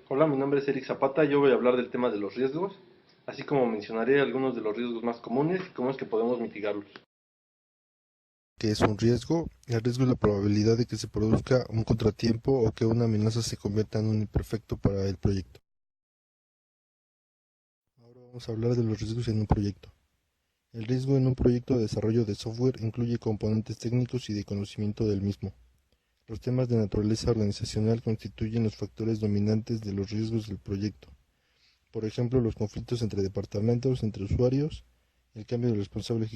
Hola, mi nombre es Eric Zapata. Yo voy a hablar del tema de los riesgos, así como mencionaré algunos de los riesgos más comunes y cómo es que podemos mitigarlos. ¿Qué es un riesgo? El riesgo es la probabilidad de que se produzca un contratiempo o que una amenaza se convierta en un imperfecto para el proyecto. Ahora vamos a hablar de los riesgos en un proyecto. El riesgo en un proyecto de desarrollo de software incluye componentes técnicos y de conocimiento del mismo. Los temas de naturaleza organizacional constituyen los factores dominantes de los riesgos del proyecto. Por ejemplo, los conflictos entre departamentos, entre usuarios, el cambio de responsable.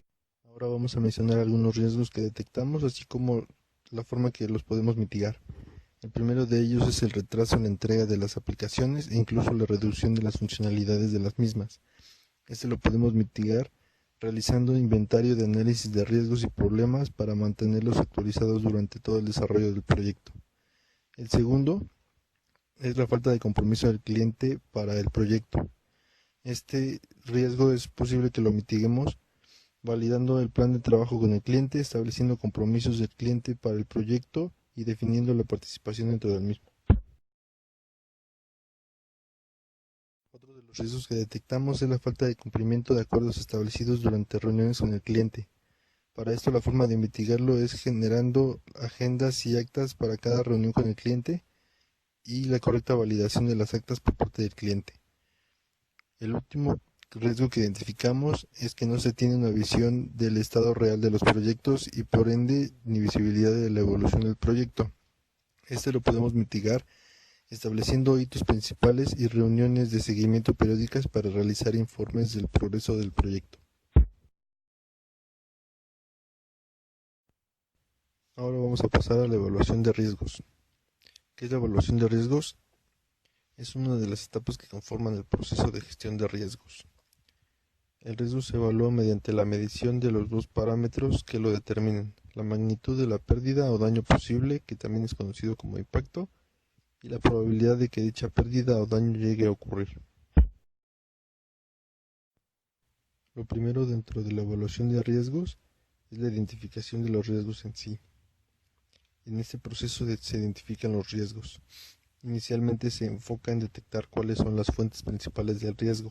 Ahora vamos a mencionar algunos riesgos que detectamos, así como la forma que los podemos mitigar. El primero de ellos es el retraso en la entrega de las aplicaciones e incluso la reducción de las funcionalidades de las mismas. Este lo podemos mitigar realizando un inventario de análisis de riesgos y problemas para mantenerlos actualizados durante todo el desarrollo del proyecto. El segundo es la falta de compromiso del cliente para el proyecto. Este riesgo es posible que lo mitiguemos validando el plan de trabajo con el cliente, estableciendo compromisos del cliente para el proyecto y definiendo la participación dentro del mismo. Otro de los riesgos que detectamos es la falta de cumplimiento de acuerdos establecidos durante reuniones con el cliente. Para esto la forma de mitigarlo es generando agendas y actas para cada reunión con el cliente y la correcta validación de las actas por parte del cliente. El último riesgo que identificamos es que no se tiene una visión del estado real de los proyectos y por ende ni visibilidad de la evolución del proyecto. Este lo podemos mitigar estableciendo hitos principales y reuniones de seguimiento periódicas para realizar informes del progreso del proyecto. Ahora vamos a pasar a la evaluación de riesgos. ¿Qué es la evaluación de riesgos? Es una de las etapas que conforman el proceso de gestión de riesgos. El riesgo se evalúa mediante la medición de los dos parámetros que lo determinan, la magnitud de la pérdida o daño posible, que también es conocido como impacto, y la probabilidad de que dicha pérdida o daño llegue a ocurrir. Lo primero dentro de la evaluación de riesgos es la identificación de los riesgos en sí. En este proceso se identifican los riesgos. Inicialmente se enfoca en detectar cuáles son las fuentes principales del riesgo.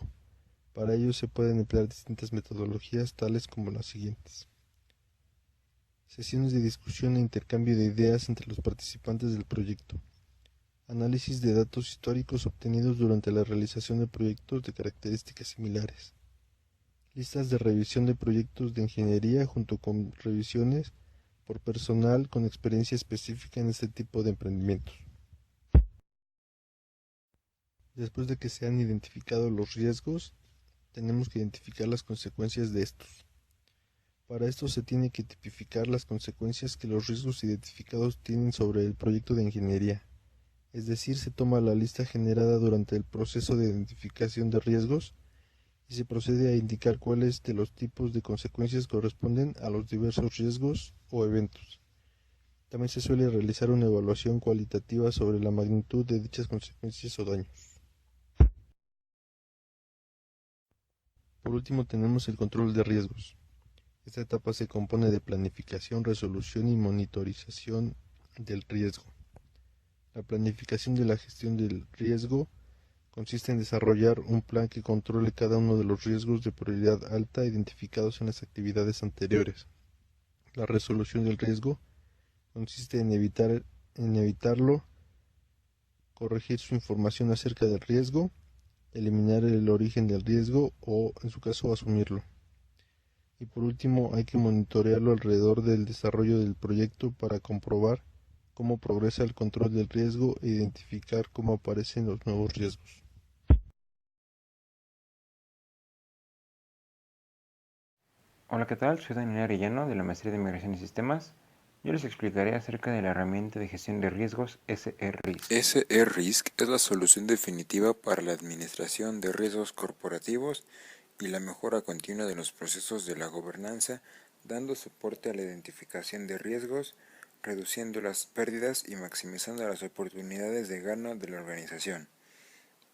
Para ello se pueden emplear distintas metodologías tales como las siguientes. Sesiones de discusión e intercambio de ideas entre los participantes del proyecto. Análisis de datos históricos obtenidos durante la realización de proyectos de características similares. Listas de revisión de proyectos de ingeniería junto con revisiones por personal con experiencia específica en este tipo de emprendimientos. Después de que se han identificado los riesgos, tenemos que identificar las consecuencias de estos. Para esto se tiene que tipificar las consecuencias que los riesgos identificados tienen sobre el proyecto de ingeniería. Es decir, se toma la lista generada durante el proceso de identificación de riesgos y se procede a indicar cuáles de los tipos de consecuencias corresponden a los diversos riesgos o eventos. También se suele realizar una evaluación cualitativa sobre la magnitud de dichas consecuencias o daños. Por último tenemos el control de riesgos. Esta etapa se compone de planificación, resolución y monitorización del riesgo. La planificación de la gestión del riesgo consiste en desarrollar un plan que controle cada uno de los riesgos de prioridad alta identificados en las actividades anteriores. La resolución del riesgo consiste en evitarlo, corregir su información acerca del riesgo, eliminar el origen del riesgo o, en su caso, asumirlo. Y por último, hay que monitorearlo alrededor del desarrollo del proyecto para comprobar cómo progresa el control del riesgo e identificar cómo aparecen los nuevos riesgos. Hola, ¿qué tal? Soy Daniel Arellano de la Maestría de Migración y Sistemas. Yo les explicaré acerca de la herramienta de gestión de riesgos SRISC. SRISC es la solución definitiva para la administración de riesgos corporativos y la mejora continua de los procesos de la gobernanza, dando soporte a la identificación de riesgos, reduciendo las pérdidas y maximizando las oportunidades de gano de la organización.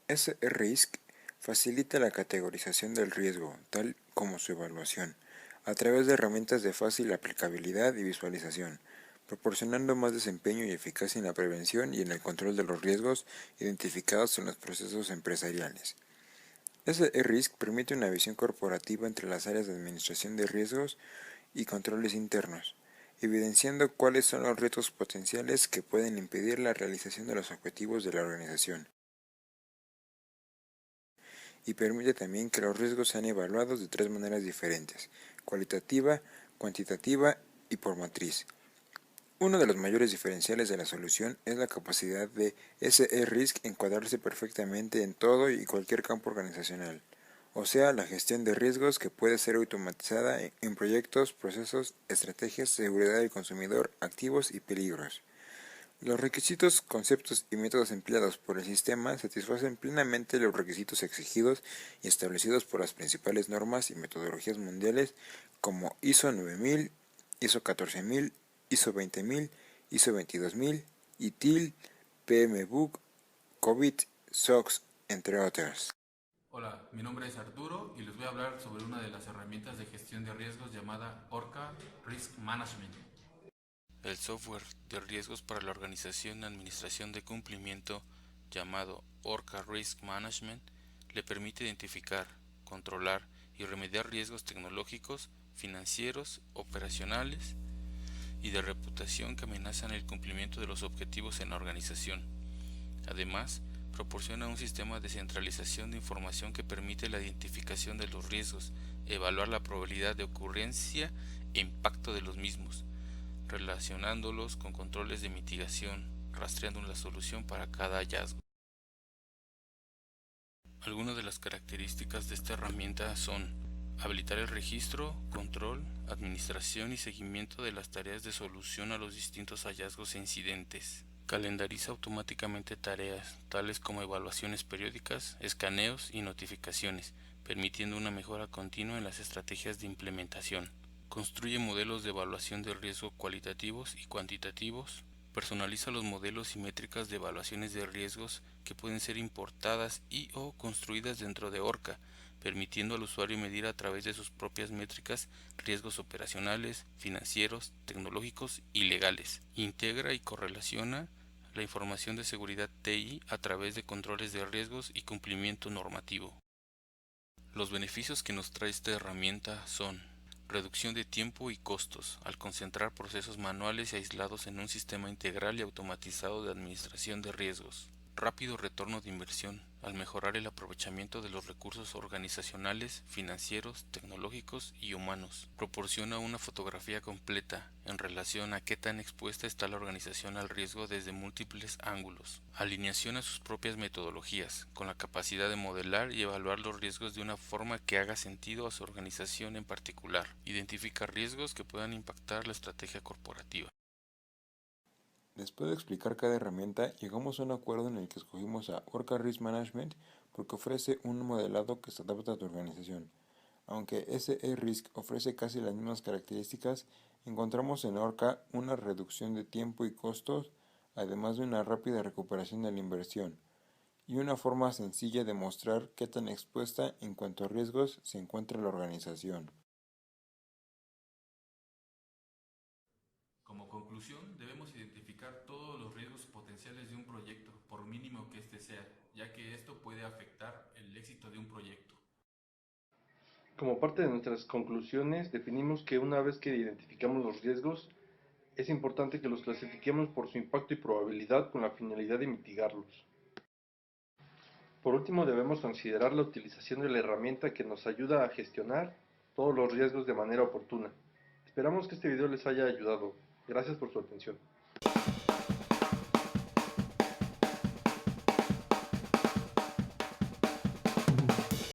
SRISC facilita la categorización del riesgo, tal como su evaluación, a través de herramientas de fácil aplicabilidad y visualización, proporcionando más desempeño y eficacia en la prevención y en el control de los riesgos identificados en los procesos empresariales. SE-Risk permite una visión corporativa entre las áreas de administración de riesgos y controles internos, evidenciando cuáles son los retos potenciales que pueden impedir la realización de los objetivos de la organización. Y permite también que los riesgos sean evaluados de 3 maneras diferentes: cualitativa, cuantitativa y por matriz. Uno de los mayores diferenciales de la solución es la capacidad de SE-Risk encuadrarse perfectamente en todo y cualquier campo organizacional, o sea, la gestión de riesgos que puede ser automatizada en proyectos, procesos, estrategias, seguridad del consumidor, activos y peligros. Los requisitos, conceptos y métodos empleados por el sistema satisfacen plenamente los requisitos exigidos y establecidos por las principales normas y metodologías mundiales como ISO 9000, ISO 14000, ISO 20000, ISO 22000, ITIL, PMBOK, COVID, SOX, entre otras. Hola, mi nombre es Arturo y les voy a hablar sobre una de las herramientas de gestión de riesgos llamada Orca Risk Management. El software de riesgos para la organización y administración de cumplimiento llamado Orca Risk Management le permite identificar, controlar y remediar riesgos tecnológicos, financieros, operacionales y de reputación que amenazan el cumplimiento de los objetivos en la organización. Además, proporciona un sistema de centralización de información que permite la identificación de los riesgos, evaluar la probabilidad de ocurrencia e impacto de los mismos, relacionándolos con controles de mitigación, rastreando la solución para cada hallazgo. Algunas de las características de esta herramienta son habilitar el registro, control, administración y seguimiento de las tareas de solución a los distintos hallazgos e incidentes. Calendariza automáticamente tareas, tales como evaluaciones periódicas, escaneos y notificaciones, permitiendo una mejora continua en las estrategias de implementación. Construye modelos de evaluación de riesgo cualitativos y cuantitativos. Personaliza los modelos y métricas de evaluaciones de riesgos que pueden ser importadas y o construidas dentro de Orca, permitiendo al usuario medir a través de sus propias métricas riesgos operacionales, financieros, tecnológicos y legales. Integra y correlaciona la información de seguridad TI a través de controles de riesgos y cumplimiento normativo. Los beneficios que nos trae esta herramienta son: reducción de tiempo y costos, al concentrar procesos manuales y aislados en un sistema integral y automatizado de administración de riesgos. Rápido retorno de inversión, al mejorar el aprovechamiento de los recursos organizacionales, financieros, tecnológicos y humanos. Proporciona una fotografía completa en relación a qué tan expuesta está la organización al riesgo desde múltiples ángulos. Alineación a sus propias metodologías, con la capacidad de modelar y evaluar los riesgos de una forma que haga sentido a su organización en particular. Identifica riesgos que puedan impactar la estrategia corporativa. Después de explicar cada herramienta, llegamos a un acuerdo en el que escogimos a Orca Risk Management porque ofrece un modelado que se adapta a tu organización. Aunque SE-Risk ofrece casi las mismas características, encontramos en Orca una reducción de tiempo y costos, además de una rápida recuperación de la inversión, y una forma sencilla de mostrar qué tan expuesta en cuanto a riesgos se encuentra la organización. Como conclusión, debemos identificar todos los riesgos potenciales de un proyecto, por mínimo que éste sea, ya que esto puede afectar el éxito de un proyecto. Como parte de nuestras conclusiones, definimos que una vez que identificamos los riesgos, es importante que los clasifiquemos por su impacto y probabilidad con la finalidad de mitigarlos. Por último, debemos considerar la utilización de la herramienta que nos ayuda a gestionar todos los riesgos de manera oportuna. Esperamos que este video les haya ayudado. Gracias por su atención.